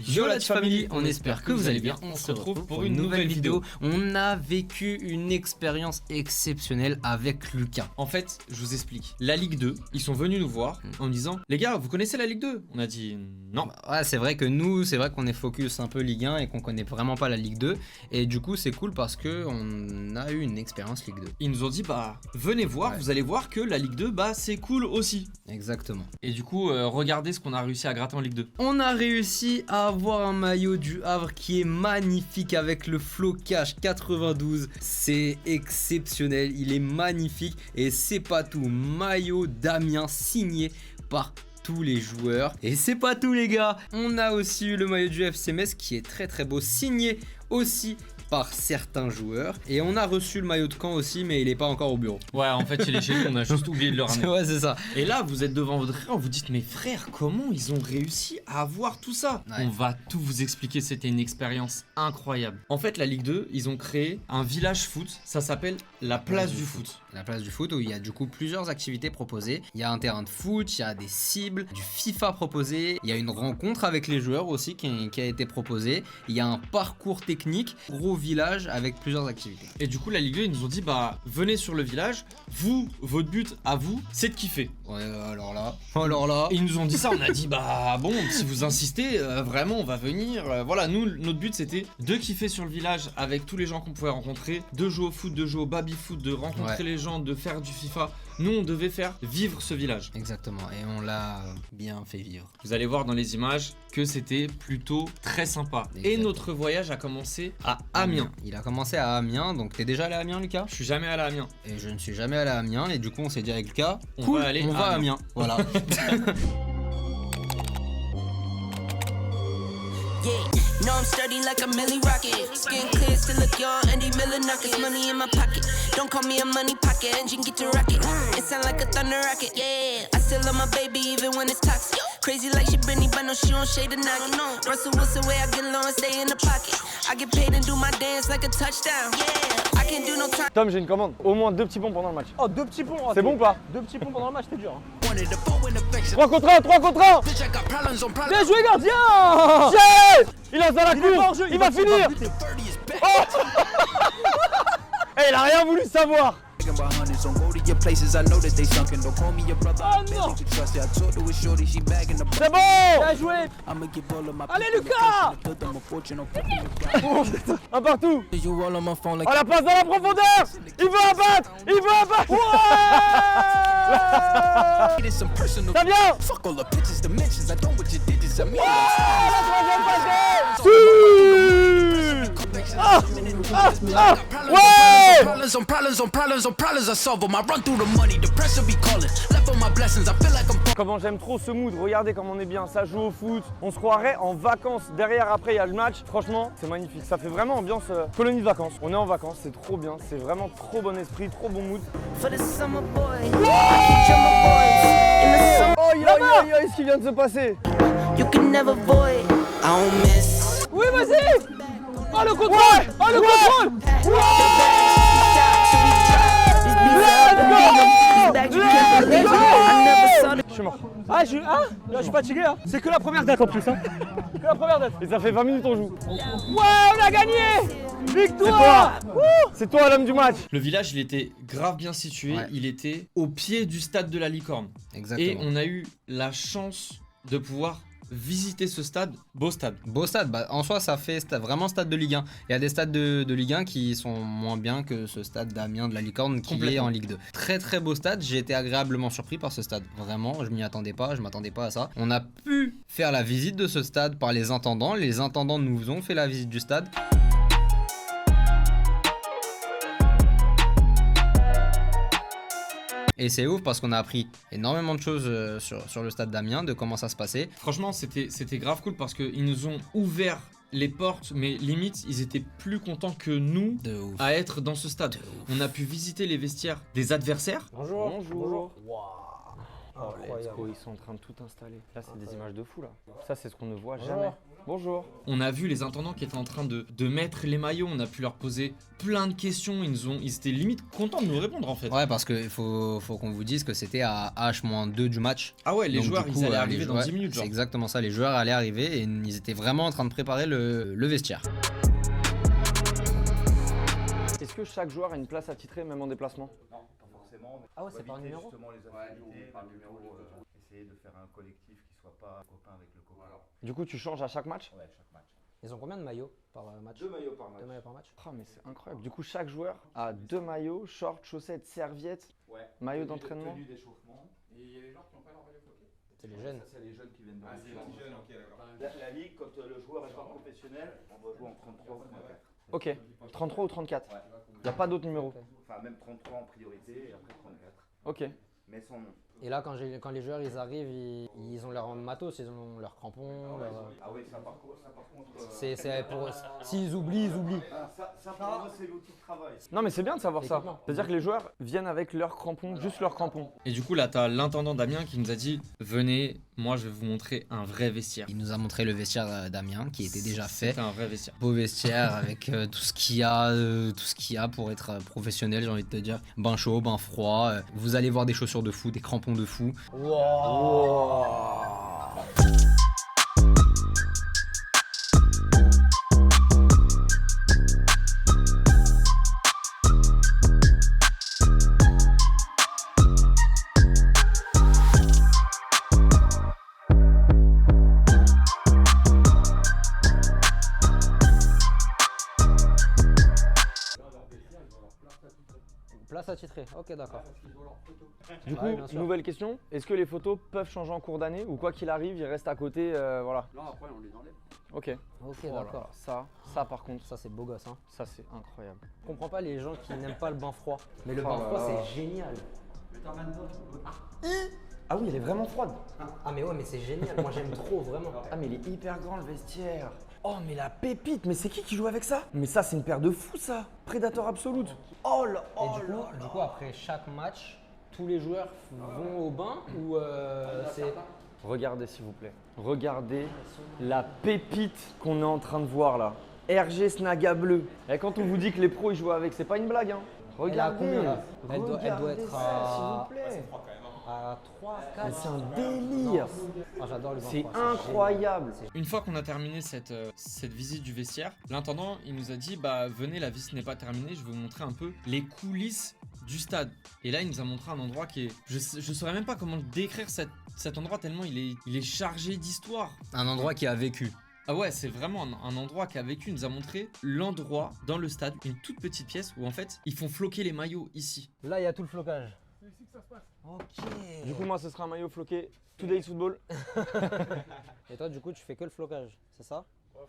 Yo la famille, on espère que vous allez bien. On se retrouve pour une nouvelle vidéo. On a vécu une expérience exceptionnelle avec Lucas. En fait, je vous explique. La Ligue 2, ils sont venus nous voir en me disant les gars, vous connaissez la Ligue 2? On a dit non. Ouais, c'est vrai que nous, c'est vrai qu'on est focus un peu Ligue 1 et qu'on connaît vraiment pas la Ligue 2. Et du coup, c'est cool parce que on a eu une expérience Ligue 2. Ils nous ont dit bah venez voir, vous allez voir que la Ligue 2 bah c'est cool aussi. Exactement. Et du coup, regardez ce qu'on a réussi à gratter en Ligue 2. On a réussi à avoir un maillot du Havre qui est magnifique avec le flocage 92. C'est exceptionnel, il est magnifique et c'est pas tout. Maillot d'Amiens signé par tous les joueurs. Et c'est pas tout les gars, on a aussi eu le maillot du FC Metz qui est très beau, signé aussi par certains joueurs. Et on a reçu le maillot de Caen aussi, mais il est pas encore au bureau. Ouais, en fait, il est chez nous, on a juste oublié de le ramener. Ouais, c'est ça. Et là, vous êtes devant votre écran, vous dites mais frère, comment ils ont réussi à avoir tout ça? Ouais. On va tout vous expliquer, c'était une expérience incroyable. En fait, la Ligue 2, ils ont créé un village foot, ça s'appelle la place du foot. La place du foot où il y a du coup plusieurs activités proposées. Il y a un terrain de foot, il y a des cibles, du FIFA proposé, il y a une rencontre avec les joueurs aussi qui a été proposée. Il y a un parcours technique, gros village avec plusieurs activités. Et du coup, la Ligue 2, ils nous ont dit bah venez sur le village, vous, votre but à vous, c'est de kiffer. Ouais, alors là. Et ils nous ont dit ça, on a dit bah bon, si vous insistez, vraiment on va venir. Voilà, nous, notre but c'était de kiffer sur le village avec tous les gens qu'on pouvait rencontrer, de jouer au foot, de jouer au baby-foot, de rencontrer les gens, de faire du FIFA. Nous, on devait faire vivre ce village. Exactement, et on l'a bien fait vivre. Vous allez voir dans les images que c'était plutôt très sympa. Exactement. Et notre voyage a commencé à Amiens. Il a commencé à Amiens, donc t'es déjà allé à Amiens Lucas? Je suis jamais allé à Amiens. Et je ne suis jamais allé à Amiens, et du coup on s'est dit avec Lucas, On cool, va aller on va à Amiens. Voilà. Yeah, know I'm sturdy like a Millie Rocket. Skin clear, still look young, Andy Miller knockers. Money in my pocket. Don't call me a money pocket. Engine get to rocket. It sound like a thunder rocket. Yeah, I still love my baby even when it's toxic. Crazy like she Britney, but no, she don't shade the knock. No, Russell Wilson way I get low and stay in the pocket. I get paid and do my dance like a touchdown. Yeah, I can do no time. Tom, j'ai une commande. Au moins 2 petits ponts pendant le match. Oh, 2 petits ponts. C'est bon ou pas? 2 petits ponts pendant le match, c'était dur. 3 contre 1, 3 contre 1. Bien joué, gardien. Shit! Il lance dans la Il est pas cour. hors jeu, Il va finir. Oh. Il a rien voulu savoir. Oh non. C'est bon. Bien joué. Allez, Lucas. Un partout. Oh, la passe dans la profondeur. Il veut abattre. Il veut abattre. Ouais. Ça vient. La troisième passe. Ah. Ouais. Comment j'aime trop ce mood, regardez comme on est bien, ça joue au foot, on se croirait en vacances, derrière après il y a le match, franchement c'est magnifique, ça fait vraiment ambiance colonie de vacances, on est en vacances, c'est trop bien, c'est vraiment trop bon esprit, trop bon mood. For the summer boys, drummer boys in the summer. Oh ce qui vient de se passer. You can never void. I don't miss. Oui, vas-y. Oh, le contrôle. Oh, le contrôle. Je suis mort. Ah, je suis fatigué. Hein. C'est que la première date en plus. Hein. Que la première date. Et ça fait 20 minutes on joue. Ouais, on a gagné. Victoire. C'est toi l'homme du match. Le village, il était grave bien situé. Ouais. Il était au pied du stade de la Licorne. Exactement. Et on a eu la chance de pouvoir visiter ce stade, beau stade. Beau stade, bah, en soi ça fait vraiment stade de Ligue 1. Il y a des stades de Ligue 1 qui sont moins bien que ce stade d'Amiens de la Licorne qui est en Ligue 2. Très beau stade, j'ai été agréablement surpris par ce stade. Vraiment, je m'attendais pas à ça. On a pu faire la visite de ce stade par les intendants nous ont fait la visite du stade. Et c'est ouf parce qu'on a appris énormément de choses sur le stade d'Amiens, de comment ça se passait. Franchement, c'était grave cool parce qu'ils nous ont ouvert les portes, mais limite, ils étaient plus contents que nous à être dans ce stade. On a pu visiter les vestiaires des adversaires. Bonjour. Oh, let's Incroyable. go, ils sont en train de tout installer. Là, c'est des images de fou, là. Ça, c'est ce qu'on ne voit jamais. Bonjour. On a vu les intendants qui étaient en train de mettre les maillots, on a pu leur poser plein de questions, ils étaient limite contents de nous répondre en fait. Ouais, parce qu'il faut qu'on vous dise que c'était à H-2 du match. Ah ouais, les Donc, joueurs du coup, ils allaient les arriver dans joueurs- 10 minutes genre. C'est exactement ça, les joueurs allaient arriver et ils étaient vraiment en train de préparer le vestiaire. Est-ce que chaque joueur a une place attitrée, même en déplacement? Non, pas forcément. Mais Ah ouais, c'est par éviter numéro. justement les affinités, par numéro, essayer de faire un collectif qui soit pas copain avec le copain. Du coup, tu changes à chaque match? Ouais, chaque match. Ils ont combien de maillots par match? 2 maillots par match. 2 maillots par match. Ah, mais c'est incroyable. Du coup, chaque joueur a 2 maillots, shorts, chaussettes, serviettes, Ouais. maillot Tenue d'entraînement. Tenue d'échauffement. Et il y a les joueurs qui n'ont pas leur maillot floqué. C'est les jeunes. Ça, c'est les jeunes qui viennent de la ligue, quand le joueur est pas professionnel, on va jouer en 33 ou 34. Ok, 33 ou 34. Ouais. Il n'y a pas d'autres numéros. Enfin, même 33 en priorité et après 34. Ok. Mais sans nom. Et là, quand les joueurs ils arrivent, ils ont leur matos, ils ont leurs crampons. Ah oui, ça par contre. C'est pour. S'ils oublient, ils oublient. Ça pour moi, c'est l'outil de travail. Non, mais c'est bien de savoir ça. Équipement. C'est-à-dire que les joueurs viennent avec leurs crampons, juste leurs crampons. Et du coup là t'as l'intendant Damien qui nous a dit venez, moi je vais vous montrer un vrai vestiaire. Il nous a montré le vestiaire d'Amiens qui était déjà fait. C'était un vrai vestiaire. Beau vestiaire avec tout ce qu'il y a pour être professionnel, j'ai envie de te dire. Bain chaud, bain froid. Vous allez voir des chaussures de fou, des crampons de fou. Place attitrée. Ok, d'accord. Du coup, Ouais, bien sûr. nouvelle question. Est-ce que les photos peuvent changer en cours d'année ou quoi qu'il arrive, ils restent à côté, voilà. Non, après, on les enlève. Ok. Ok, Voilà. d'accord. Ça par contre, Ça, c'est beau gosse. Hein. ça c'est incroyable. Je comprends pas les gens qui n'aiment pas le bain froid. Mais le Oh bain là froid, là. c'est génial. Ah oui, elle est vraiment froide. Ah, mais ouais, mais c'est génial. Moi, j'aime trop, vraiment. Ah mais il est hyper grand le vestiaire. Oh mais la pépite, mais c'est qui joue avec ça? Mais ça c'est une paire de fous ça. Prédateur absolute. Oh là, Et oh du coup, après chaque match, tous les joueurs vont au bain ou c'est. Regardez s'il vous plaît. Regardez la pépite qu'on est en train de voir là. RG Snaga bleu. Et quand on vous dit que les pros ils jouent avec, c'est pas une blague hein. Elle a Regardez. combien, là Elle doit Regardez être ça, s'il vous plaît. à 3, Mais 4. c'est un délire. Ah, j'adore le bain C'est froid, incroyable. génial. Une fois qu'on a terminé cette visite du vestiaire, l'intendant il nous a dit bah venez, la visite n'est pas terminée, je vais vous montrer un peu les coulisses du stade. Et là il nous a montré un endroit qui est, je saurais même pas comment décrire cet endroit tellement il est chargé d'histoire. Un endroit qui a vécu. Ah ouais, c'est vraiment un endroit qui a vécu. Il nous a montré l'endroit dans le stade, une toute petite pièce où en fait ils font floquer les maillots ici. Là, il y a tout le flocage. C'est ici que ça se passe. Ok. Du coup moi ce sera un maillot floqué Today's Football. Et toi, du coup, tu fais que le flocage, c'est ça?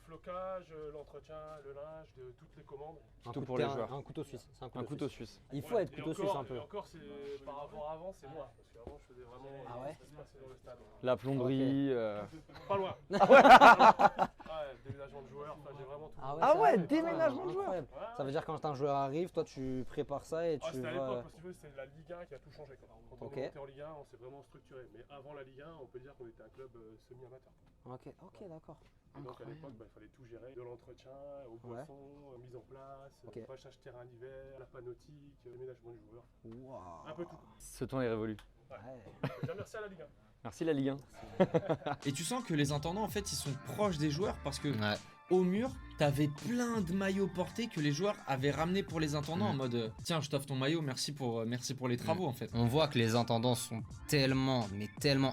Flocage, l'entretien, le linge, de toutes les commandes. Un Tout coup de pour les terrain, joueurs. Un couteau suisse. C'est Un couteau suisse. Il faut être couteau suisse un peu. Et encore, c'est par rapport à avant, c'est moi. Parce qu'avant, je faisais vraiment Ah ouais ce qui se passait dans le stade. La plomberie. Pas loin. Ouais, déménagement de joueurs, enfin, j'ai vraiment tout. Ah c'est ouais, vrai, déménagement de joueurs. incroyable. Ça veut dire quand un joueur arrive, toi tu prépares ça et tu C'était à l'époque, vas. parce que tu veux, c'est la Ligue 1 qui a tout changé. Quand Ok. on est monté en Ligue 1, on s'est vraiment structuré. Mais avant la Ligue 1, on peut dire qu'on était un club semi-amateur. Ok, d'accord. Et donc à l'époque, il fallait tout gérer, de l'entretien aux boissons, mise en place, Ok. pachage terrain d'hiver, la panotique, déménagement du joueur, Waouh. un peu tout. Ce temps est révolu. Ouais. Déjà merci à la Ligue 1. Merci la Ligue 1. Et tu sens que les intendants en fait ils sont proches des joueurs parce que Ouais. au mur t'avais plein de maillots portés que les joueurs avaient ramenés pour les intendants en mode tiens je t'offre ton maillot, merci pour les travaux en fait. On voit que les intendants sont tellement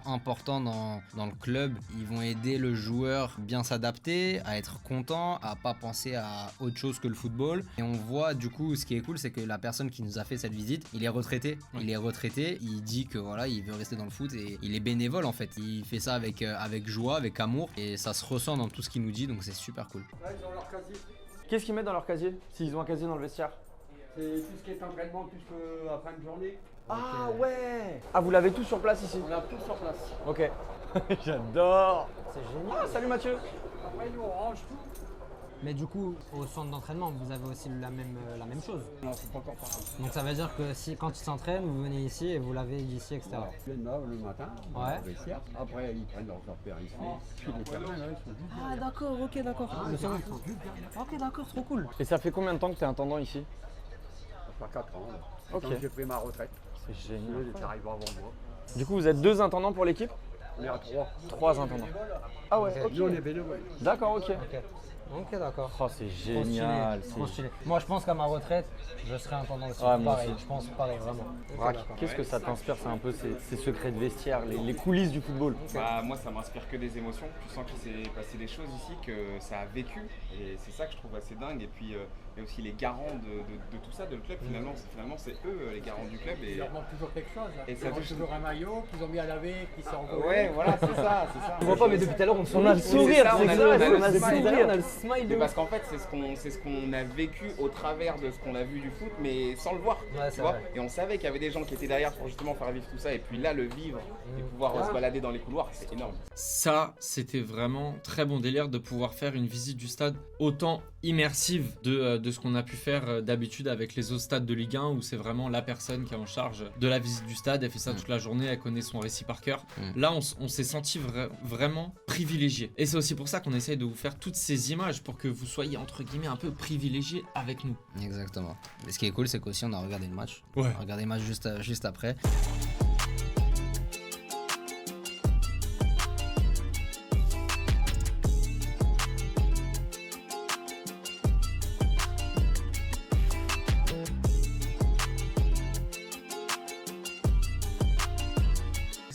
importants dans le club. Ils vont aider le joueur bien s'adapter, à être content, à pas penser à autre chose que le football. Et on voit du coup, ce qui est cool, c'est que la personne qui nous a fait cette visite, il est retraité. Ouais. Il est retraité, il dit que voilà, il veut rester dans le foot et il est bénévole en fait. Il fait ça avec joie, avec amour et ça se ressent dans tout ce qu'il nous dit, donc c'est super cool. Qu'est-ce qu'ils mettent dans leur casier? S'ils ont un casier dans le vestiaire? C'est tout ce qui est entraînement, tout ce que à fin de journée, Ah ouais. Ah vous l'avez tout sur place ici? on a tout sur place. Ok. J'adore. C'est génial. Ah salut Mathieu. Après nous on range tout. Mais du coup, au centre d'entraînement, vous avez aussi la même chose. Non, c'est pas encore pareil. Donc ça veut dire que si quand ils s'entraînent, vous venez ici et vous lavez d'ici, etc. Le matin, Ouais. au vestiaire. Après, ils prennent leurs affaires ici. Puis les terrains, là, ils sont juste Ah d'accord, ok, d'accord. Ok, d'accord, trop cool. Et ça fait combien de temps que tu es intendant ici? Ça fait 4 ans. Là. Ok. Quand j'ai pris ma retraite. C'est génial. J'étais arrivé avant moi. Du coup, vous êtes 2 intendants pour l'équipe? On est à 3. 3 intendants. Ah ouais, ok. Nous, on est bénévoles. D'accord, ok. Ok, d'accord. Oh, c'est Trop génial. stylé, trop stylé. Moi, je pense qu'à ma retraite, je serai intendant aussi. Ouais, moi pareil, aussi. je pense pareil, vraiment. Ok, Braque, d'accord. qu'est-ce que ça t'inspire? C'est un peu ces secrets de vestiaire, les coulisses du football. Bah, moi, ça m'inspire que des émotions. Tu sens qu'il s'est passé des choses ici, que ça a vécu. Et c'est ça que je trouve assez dingue. Et puis, il y a aussi les garants de tout ça, de le club. Finalement, c'est eux les garants du club. Et Il leur manque toujours quelque chose. Là. Et Ils ça ont touche- toujours un maillot qu'ils ont mis à laver, qui s'est envolé. ouais, voilà, c'est ça. On voit pas, mais depuis tout à l'heure, On a le sourire, ça, c'est on a ça, le on a le smile. sourire, on a le smile. Mais parce qu'en fait, c'est ce qu'on a vécu au travers de ce qu'on a vu du foot, mais sans le voir. Ouais, Tu c'est vois. vrai. Et on savait qu'il y avait des gens qui étaient derrière pour justement faire vivre tout ça. Et puis là, le vivre et pouvoir se balader dans les couloirs, c'est énorme. Ça, c'était vraiment très bon délire de pouvoir faire une visite du stade autant immersive de ce qu'on a pu faire d'habitude avec les autres stades de Ligue 1 où c'est vraiment la personne qui est en charge de la visite du stade, elle fait ça toute la journée, elle connaît son récit par cœur. Là, on s'est senti vraiment privilégié. Et c'est aussi pour ça qu'on essaye de vous faire toutes ces images pour que vous soyez entre guillemets un peu privilégiés avec nous. Exactement. Et ce qui est cool, c'est qu'aussi on a regardé le match. Ouais. On a regardé le match juste après.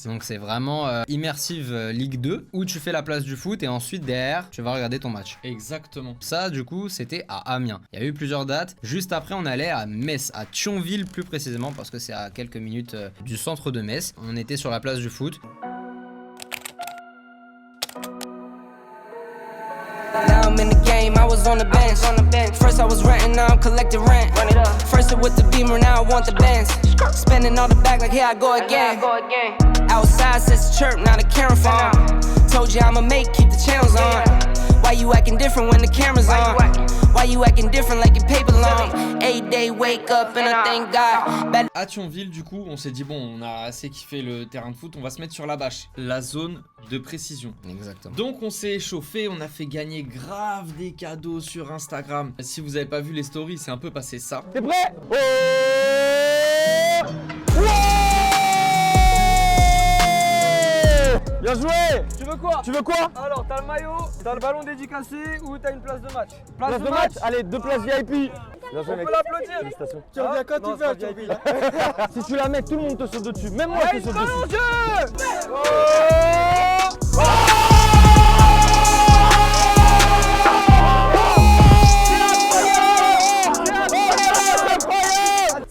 Donc c'est vraiment immersive Ligue 2 où tu fais la place du foot et ensuite derrière tu vas regarder ton match. Exactement. Ça du coup c'était à Amiens. Il y a eu plusieurs dates. Juste après on allait à Metz, à Thionville plus précisément parce que c'est à quelques minutes du centre de Metz. On était sur la place du foot. Now I'm in the game, I was on the bench. First I was renting, now I'm collecting rent. First it with the Beamer, now I want the Benz. Spending all the bag like here I go again. Outside says the chirp, now the camera phone. Told you I'ma make, keep the channels on. Why you acting different when the camera's on? Why you acting different like your paper long? 8-day wake up and I thank God. À Thionville, du coup, on s'est dit bon, on a assez kiffé le terrain de foot, on va se mettre sur la bâche, la zone de précision. Exactement. Donc on s'est échauffé, on a fait gagner grave des cadeaux sur Instagram. Si vous avez pas vu les stories, c'est un peu passé ça. T'es prêt? Oh bien joué! Tu veux quoi? Tu veux quoi? Alors, t'as le maillot, t'as le ballon dédicacé ou t'as une place de match? Place de match? Allez, 2 places VIP! Bien joué, On mec. peut l'applaudir. Félicitations. Tu reviens quand tu veux, VIP. Si tu la mets, tout le monde te saute dessus. Même moi, je te saute dessus.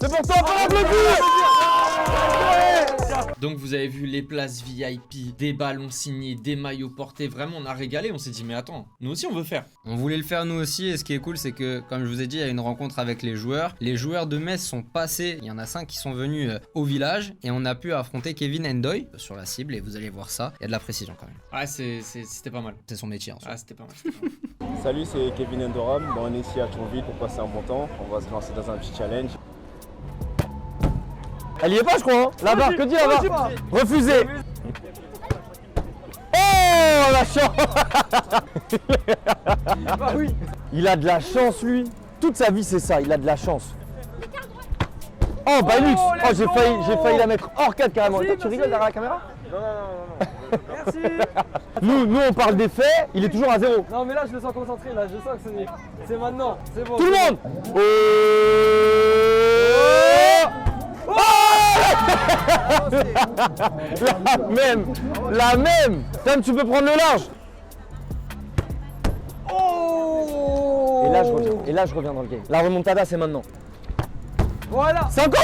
C'est pour toi, pour l'applaudir! Donc vous avez vu les places VIP, des ballons signés, des maillots portés, vraiment on a régalé, on s'est dit mais attends, nous aussi on veut faire. On voulait le faire nous aussi et ce qui est cool c'est que comme je vous ai dit il y a une rencontre avec les joueurs. Les joueurs de Metz sont passés, il y en a 5 qui sont venus au village et on a pu affronter Kevin Endoy sur la cible et vous allez voir ça, il y a de la précision quand même. Ouais c'était pas mal. C'est son métier en soi. Ah c'était pas mal. Salut, c'est Kevin Endoram. Bon, on est ici à Thionville pour passer un bon temps. On va se lancer dans un petit challenge. Elle y est pas, je crois. Hein. La barre, que dit la barre? Refusé. Oh, la chance. Bah oui. Il a de la chance, lui. Toute sa vie, c'est ça. Il a de la chance. Oh, Balux. Oh, j'ai failli la mettre hors cadre carrément. Merci, Toi, tu rigoles derrière la caméra? Non. Merci. Nous, on parle des faits. Il est toujours à 0. Non, mais là, je le sens concentré. Là, je sens que c'est maintenant. C'est bon. Tout le monde. La même. Tom, tu peux prendre le large. Oh. Et là, je reviens dans le game. La remontada, c'est maintenant. Voilà. 50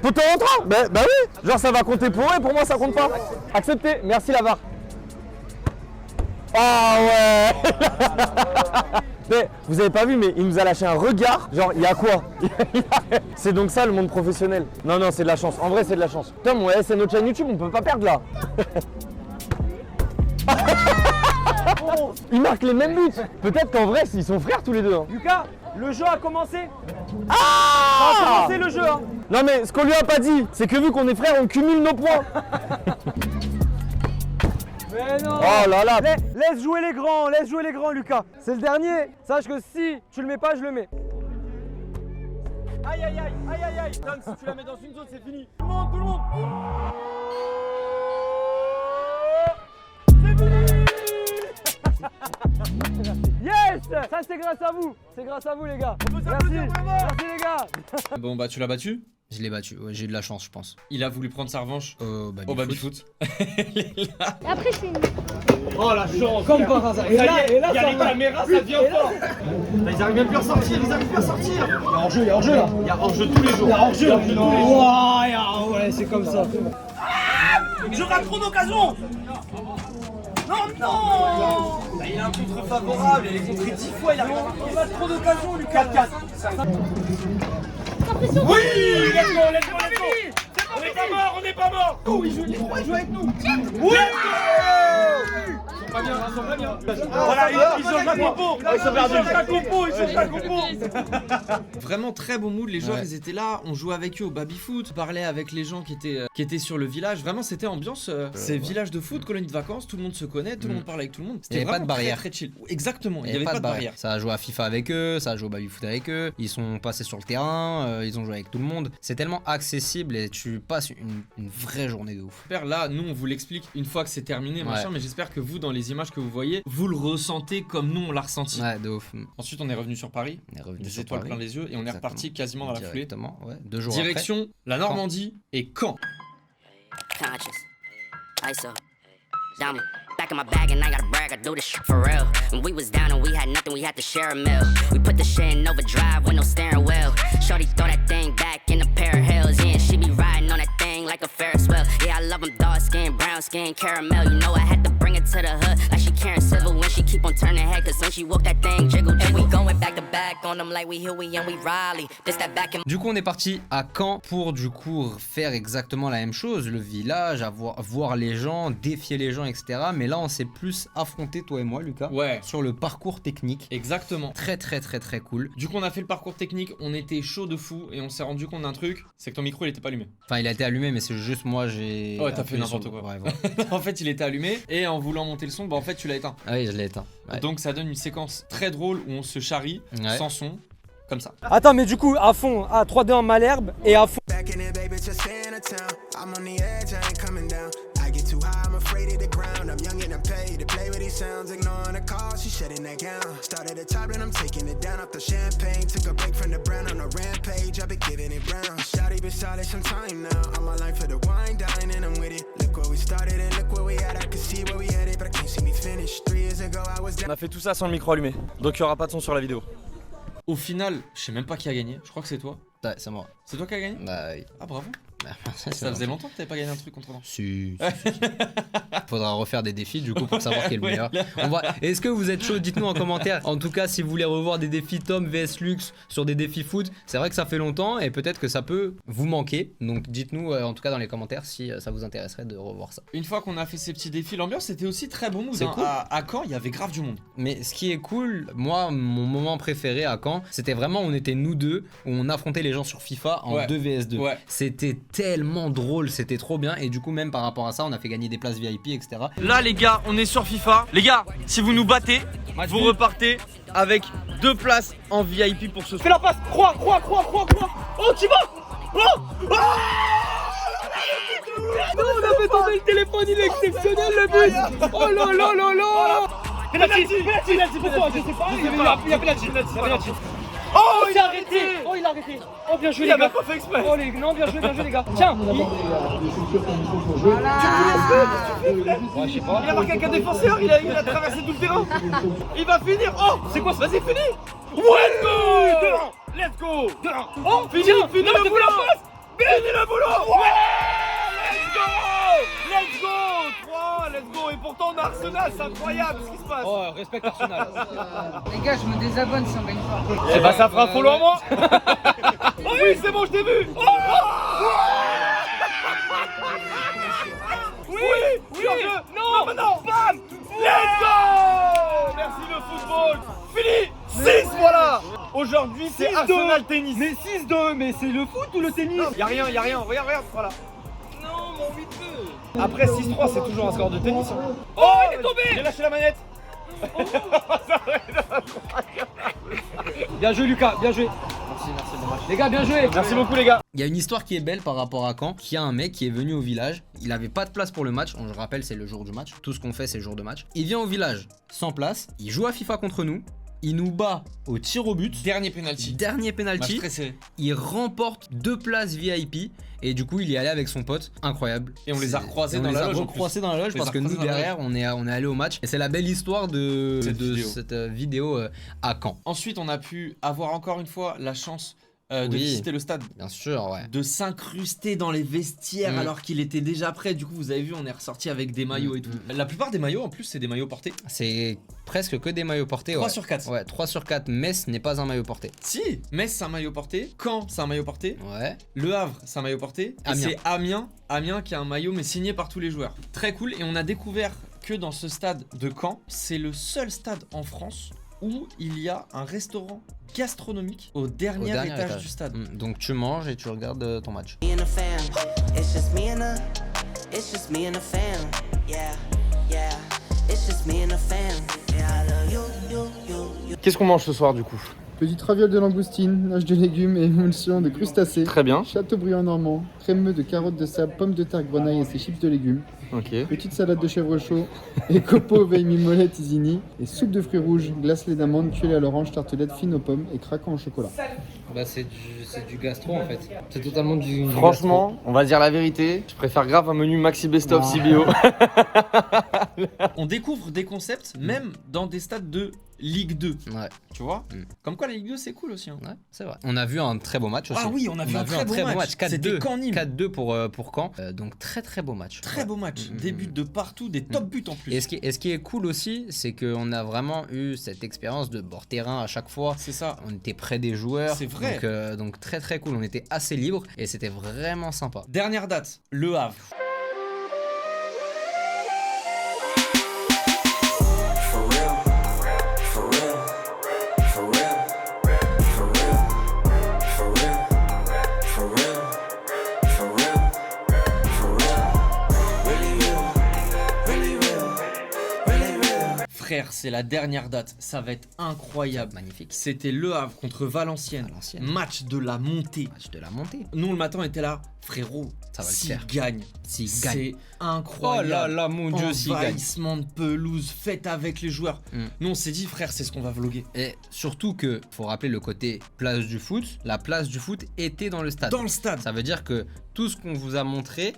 poteau rentrant. Bah oui. Genre, ça va compter pour eux et pour moi, ça compte pas. Accepté. Merci, la VAR. Ah ouais. Mais vous avez pas vu, mais il nous a lâché un regard. Genre, il y a quoi? C'est donc ça le monde professionnel. Non, c'est de la chance. En vrai, c'est de la chance. Tom, ouais, c'est notre chaîne YouTube, on peut pas perdre là. Ils marquent les mêmes buts. Peut-être qu'en vrai, ils sont frères tous les deux. Hein. Lucas, le jeu a commencé. Ah, ça a commencé le jeu. Hein. Non mais ce qu'on lui a pas dit, c'est que vu qu'on est frères, on cumule nos points. Mais non. Oh là là. Laisse jouer les grands, Lucas. C'est le dernier. Sache que si tu le mets pas, je le mets. Aïe aïe aïe, aïe aïe aïe. Tom, si tu la mets dans une zone, c'est fini. Tout le monde. C'est fini. Yes. Ça c'est grâce à vous. C'est grâce à vous les gars. Merci les gars. Bon bah tu l'as battu. Je l'ai battu, ouais, j'ai eu de la chance, je pense. Il a voulu prendre sa revanche au baby-foot. Et après, c'est une... Oh la chance. Comme par hasard. Et là, il y a les caméras, ça vient fort. Ils arrivent même plus à sortir, Il y a hors-jeu, là. Il y a hors-jeu tous les jours. Ouais, c'est comme ça. Je rate trop d'occasions. Non. Bah, il a un contre favorable, il est contré 10 fois, il a trop d'occasions, Lucas. 4-4. Oui, let's go. On n'est pas mort. Oh, il joue avec nous. Oui. Ils sont pas bien. Voilà, ils changent la compo. Vraiment très bon mood, les joueurs ils étaient là, on jouait avec eux au baby-foot, on parlait avec les gens qui étaient sur le village. Vraiment c'était ambiance, c'est village de foot, colonie de vacances, tout le monde se connaît, tout le monde parle avec tout le monde. Il n'y avait pas de barrière. Très chill. Exactement, il n'y avait pas de barrière. Ça a joué à FIFA avec eux, ça a joué au baby-foot avec eux, ils sont passés sur le terrain, ils ont joué avec tout le monde. C'est tellement accessible et tu passes une vraie journée de ouf. Super, là nous on vous l'explique une fois que c'est terminé, machin, mais j'espère que vous dans les images que vous voyez, vous le ressentez comme nous on l'a ressenti. Ouais, de ouf. Ensuite on est revenu sur Paris, des étoiles plein les yeux et on est reparti quasiment dans la foulée. Ouais, 2 jours direction après. La Normandie et Caen. Diamond. Back in my bag and I gotta brag, I do this shit for real. When we was down and we had nothing, we had to share a meal. We put the shit in overdrive with no steering wheel. Shorty throw that thing back in a pair of heels. Yeah, she be riding on that thing like a Ferris wheel. Yeah, I love them dark skin, brown skin, caramel. You know I had to bring it to the hood like she Karen Civil when she keep on turning head. Cause when she walk that thing jiggle, and we going back to back on them like we Huey and we Riley. This that back in... Du coup on est parti à Caen pour du coup faire exactement la même chose. Le village, voir les gens, défier les gens, etc. Mais là on s'est plus affronté toi et moi Lucas, sur le parcours technique. Exactement. Très cool. Du coup on a fait le parcours technique, on était chaud de fou et on s'est rendu compte d'un truc, c'est que ton micro il était pas allumé. Enfin il a été allumé mais c'est juste moi j'ai... Ouais t'as fait n'importe quoi. Ouais, voilà. En fait il était allumé et en voulant monter le son, bah en fait tu l'as éteint. Ah oui je l'ai éteint. Ouais. Donc ça donne une séquence très drôle où on se charrie sans son, comme ça. Attends mais du coup à fond, à 3-2 en Malherbe et à fond. Sounds ignoring the call, she shutting that down. Started at the top and I'm taking it down off the champagne. Took a break from the brown on a rampage. I've been giving it brown. Shawty been solid some time now. I'm my line for the wine, dine, and I'm with it. Look where we started and look where we at. I can see where we headed, but I can't see me finish. 3 years ago I was down. On a fait tout ça sans le micro allumé, donc il n'y aura pas de son sur la vidéo. Au final, je sais même pas qui a gagné, je crois que c'est toi. Ouais, c'est moi. C'est toi qui a gagné? Bah oui. Ah bravo. Ça faisait longtemps que t'avais pas gagné un truc contre moi. Si. Faudra refaire des défis du coup pour savoir qui est le meilleur. Est-ce que vous êtes chaud? Dites-nous en commentaire. En tout cas si vous voulez revoir des défis Tom vs Lux sur des défis foot, c'est vrai que ça fait longtemps et peut-être que ça peut vous manquer. Donc dites-nous en tout cas dans les commentaires si ça vous intéresserait de revoir ça. Une fois qu'on a fait ces petits défis, l'ambiance était aussi très bon mood. Cool. À Caen il y avait grave du monde. Mais ce qui est cool, moi mon moment préféré à Caen, c'était vraiment on était nous deux où on affrontait les gens sur FIFA en 2 vs 2. C'était tellement drôle, c'était trop bien et du coup même par rapport à ça on a fait gagner des places VIP etc. Là les gars on est sur FIFA. Les gars si vous nous battez, vous repartez avec 2 places en VIP pour ce soir. Fais la passe, croix. Oh tu vas. Oh non, on a fait tomber le téléphone, il est exceptionnel le but. Oh là là là là. Penalty pour toi, je sais pas. Il y a penalty. Oh il a arrêté. Oh il a arrêté. Oh bien joué les gars. Il a même pas fait exprès. Oh les... Non bien joué les gars. Tiens. Je sais pas. Il a marqué avec un défenseur, il a traversé tout le terrain. Il va finir. Oh c'est quoi? Vas-y finis. Let's go. Oh finis le boulot. Finis le boulot. Let's go 3, let's go. Et pourtant on a Arsenal, c'est incroyable ce qui se passe. Oh respecte Arsenal. Les gars, je me désabonne si on gagne pas. Eh bah ça fera follow en moi. Oh oui c'est bon je t'ai vu. Oui non bam. Let's go. Fini 6, voilà. Aujourd'hui, c'est Arsenal tennis. Mais 6-2, mais c'est le foot ou le tennis? Y'a rien, regarde, voilà. Non, mon 8-2. Après 6-3, c'est toujours un score de tennis. Oh, il est tombé. J'ai lâché la manette. Bien joué, Lucas, bien joué. Merci, dommage. Les gars, bien joué. Merci beaucoup, les gars. Il y a une histoire qui est belle par rapport à Caen, qu'il y a un mec qui est venu au village, il avait pas de place pour le match, on le rappelle c'est le jour du match, tout ce qu'on fait c'est le jour de match. Il vient au village sans place, il joue à FIFA contre nous, il nous bat au tir au but. Dernier penalty. Penalty. Très serré. Il remporte 2 places VIP et du coup il y est allé avec son pote, incroyable. Et on les a recroisés dans la loge. Dans la loge parce que nous derrière on est allé au match et c'est la belle histoire de cette vidéo à Caen. Ensuite on a pu avoir encore une fois la chance de visiter le stade. Bien sûr, ouais. De s'incruster dans les vestiaires alors qu'il était déjà prêt. Du coup, vous avez vu, on est ressorti avec des maillots et tout. La plupart des maillots, en plus, c'est des maillots portés. C'est presque que des maillots portés. 3 sur 4. Ouais, 3 sur 4. Metz n'est pas un maillot porté. Si, Metz, c'est un maillot porté. Caen, c'est un maillot porté. Ouais. Le Havre, c'est un maillot porté. Et c'est Amiens qui a un maillot, mais signé par tous les joueurs. Très cool. Et on a découvert que dans ce stade de Caen, c'est le seul stade en France où il y a un restaurant gastronomique au dernier étage du stade. Donc tu manges et tu regardes ton match. Qu'est-ce qu'on mange ce soir du coup? Petite raviole de langoustine, nage de légumes et émulsion de crustacés. Très bien. Châteaubriand normand, crémeux de carottes de sable, pommes de terre grenaille et ses chips de légumes. Ok. Petite salade de chèvre chaud, et copeaux, veille mimolette, isini. Et soupe de fruits rouges, glace lait d'amande, tuile à l'orange, tartelette fine aux pommes et craquant au chocolat. Bah c'est du gastro en fait. C'est totalement du Franchement, gastro. on va dire la vérité, je préfère grave un menu Maxi Best of CBO. On découvre des concepts même dans des stades de Ligue 2. Ouais. Tu vois Comme quoi la Ligue 2 c'est cool aussi. Hein. Ouais, c'est vrai. On a vu un très beau match aussi. Ah oui, on a vu un très beau match. 4-2. 4-2 pour Caen. Donc très beau match. Très beau match. Des buts de partout, des top buts en plus. Et ce qui est cool aussi, c'est qu'on a vraiment eu cette expérience de bord terrain à chaque fois. C'est ça. On était près des joueurs. C'est vrai. Donc très cool. On était assez libre et c'était vraiment sympa. Dernière date, Le Havre. Frère, c'est la dernière date, ça va être incroyable. Magnifique. C'était Le Havre contre Valenciennes. Match de la montée. Nous le matin on était là, frérot. Ça va s'il le faire. gagne, c'est incroyable. Oh là là, mon Dieu, s'il gagne. Envahissement de pelouse, fête avec les joueurs. Nous on s'est dit, frère, c'est ce qu'on va vlogger. Et surtout que, faut rappeler le côté place du foot. La place du foot était dans le stade. Dans le stade. Ça veut dire que tout ce qu'on vous a montré,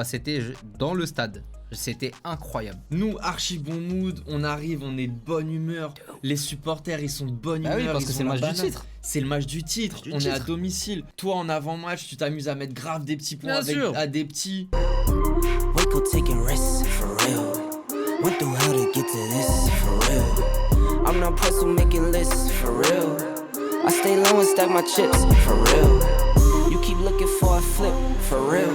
c'était dans le stade. C'était incroyable. Nous, archi bon mood, on arrive, on est de bonne humeur. Les supporters, ils sont de bonne humeur. Oui, parce que c'est le match du titre. C'est le match du titre. On est à domicile. Toi, en avant-match, tu t'amuses à mettre grave des petits points à des petits. Waco taking risks for real. Went through hell to get to this for real. I'm not pressed with making lists for real. I stay low and stack my chips for real. You keep looking for a flip for real.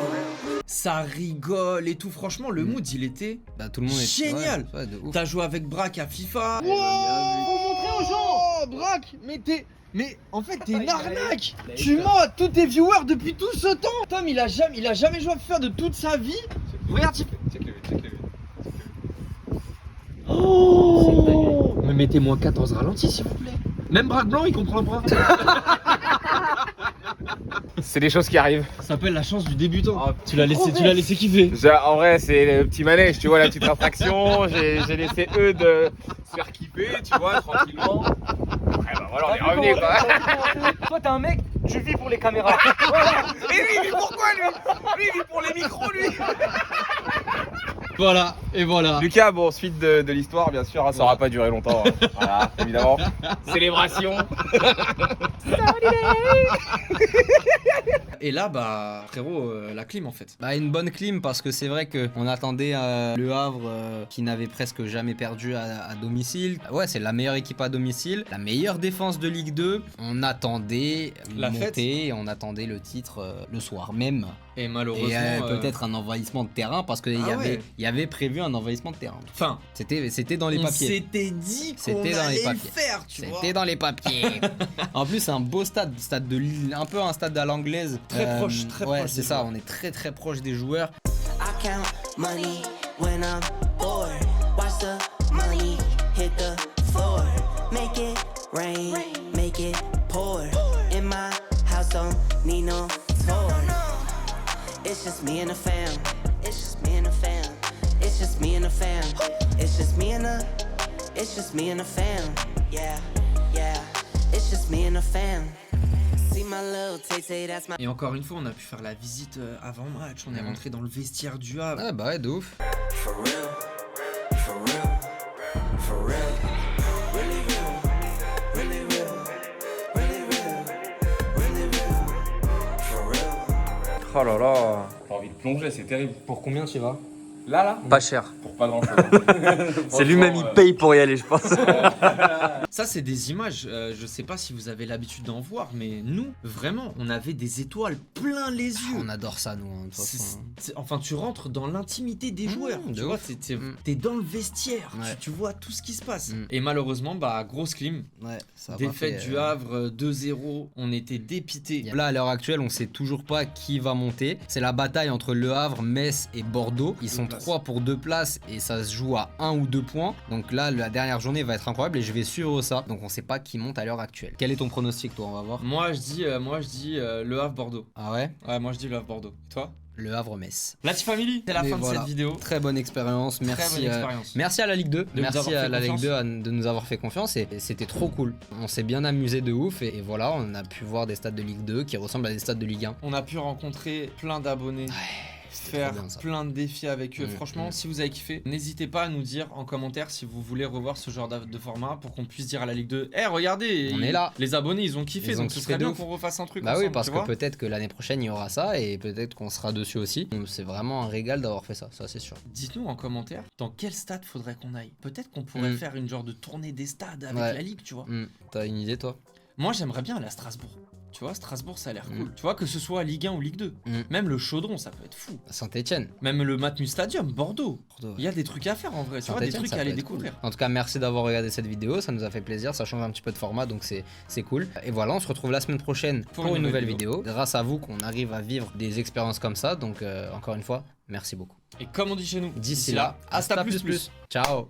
Ça rigole et tout. Franchement, le mood, il était tout le monde génial. Ouais, de ouf. T'as joué avec Braque à FIFA. Faut montrer aux gens. Braque, mais en fait t'es une arnaque. Tu mens à tous tes viewers depuis tout ce temps. Tom, il a jamais joué à FIFA de toute sa vie. Regarde, Oh, mais mettez moins 14 ralentis s'il vous plaît. Même Braque Blanc, il comprend pas. C'est des choses qui arrivent. Ça s'appelle la chance du débutant. Tu l'as laissé kiffer. En vrai, c'est le petit manège, tu vois, la petite infraction. J'ai laissé eux de se faire kiffer, tu vois, tranquillement. Après, bah voilà, on est revenu quoi. Toi, t'es un mec, tu vis pour les caméras. Et lui, il vit pourquoi lui? Lui, il vit pour les micros, lui. Voilà, et voilà. Lucas, bon, suite de l'histoire, bien sûr, ça aura pas duré longtemps. Voilà, évidemment. Célébration. Et là, bah, frérot, la clim en fait. Bah, une bonne clim parce que c'est vrai qu'on attendait Le Havre qui n'avait presque jamais perdu à domicile. Ouais, c'est la meilleure équipe à domicile, la meilleure défense de Ligue 2. On attendait La monter, on attendait le titre le soir même. Et malheureusement. Et peut-être un envahissement de terrain parce qu'il y avait prévu un envahissement de terrain. Enfin, c'était dans les papiers. C'était dit qu'on allait le faire, tu vois. C'était dans les papiers. En plus, c'est un beau stade de Lille, un peu un stade à l'anglaise. Très proche, très proche. Ouais, c'est ça, on est très proche des joueurs. I count money when I'm bored. Watch the money hit the floor. Make it rain, make it pour. In my house, don't need no floor. It's just me and the fam. It's just me and the fam. It's just me and the fam. It's just me and the. It's just me and the fam. Yeah, yeah. It's just me and the fam. Et encore une fois, on a pu faire la visite avant match. On est rentré dans le vestiaire du Havre. Ah bah ouais, de ouf. For real, for real, for real. Really real, really real, really real, really real. For real. Oh là là. T'as envie de plonger, c'est terrible. Pour combien tu vas? Là Pas cher. Pour pas grand chose. C'est lui-même, il paye pour y aller, je pense. Ça, c'est des images. Je sais pas si vous avez l'habitude d'en voir, mais nous, vraiment, on avait des étoiles plein les yeux. On adore ça, nous. De toute façon. Enfin, tu rentres dans l'intimité des joueurs. Tu vois, t'es dans le vestiaire. Ouais. Tu vois tout ce qui se passe. Et malheureusement, bah, grosse clim. Ouais, ça a Défaite pas fait, du Havre 2-0. On était dépités. Là, à l'heure actuelle, on sait toujours pas qui va monter. C'est la bataille entre Le Havre, Metz et Bordeaux. Ils sont 3 pour 2 places et ça se joue à 1 ou 2 points. Donc là, la dernière journée va être incroyable et je vais suivre ça. Donc on sait pas qui monte à l'heure actuelle. Quel est ton pronostic, toi? On va voir. Moi, je dis Le Havre Bordeaux. Ah ouais? Ouais, moi je dis Le Havre Bordeaux. Et toi? Le Havre Metz. La Team Family, c'est la fin de cette vidéo. Très bonne expérience. Merci, bonne expérience. merci à la Ligue 2. Merci à la Ligue 2 confiance. de nous avoir fait confiance et c'était trop cool. On s'est bien amusé de ouf et voilà, on a pu voir des stades de Ligue 2 qui ressemblent à des stades de Ligue 1. On a pu rencontrer plein d'abonnés. Faire bien, ça. plein de défis avec eux. Franchement, si vous avez kiffé, n'hésitez pas à nous dire en commentaire si vous voulez revoir ce genre de format pour qu'on puisse dire à la Ligue 2 regardez, on est là. Les abonnés, ils ont kiffé, donc ce serait bien de ouf. qu'on refasse un truc Bah ensemble, oui, parce tu que vois. peut-être que l'année prochaine il y aura ça et peut-être qu'on sera dessus aussi. Donc, c'est vraiment un régal d'avoir fait ça c'est sûr. Dites-nous en commentaire dans quel stade faudrait qu'on aille. Peut-être qu'on pourrait faire une genre de tournée des stades avec la Ligue, tu vois. T'as une idée, toi? Moi, j'aimerais bien aller à Strasbourg. Tu vois, Strasbourg, ça a l'air cool. Tu vois, que ce soit Ligue 1 ou Ligue 2. Même le Chaudron, ça peut être fou. Saint-Etienne. Même le Matmut Stadium, Bordeaux. Il y a des trucs à faire en vrai. Tu vois, des trucs à aller découvrir. Cool. En tout cas, merci d'avoir regardé cette vidéo. Ça nous a fait plaisir. Ça change un petit peu de format, donc c'est cool. Et voilà, on se retrouve la semaine prochaine pour une nouvelle vidéo. Grâce à vous qu'on arrive à vivre des expériences comme ça. Donc, encore une fois, merci beaucoup. Et comme on dit chez nous, d'ici là, hasta plus. Ciao.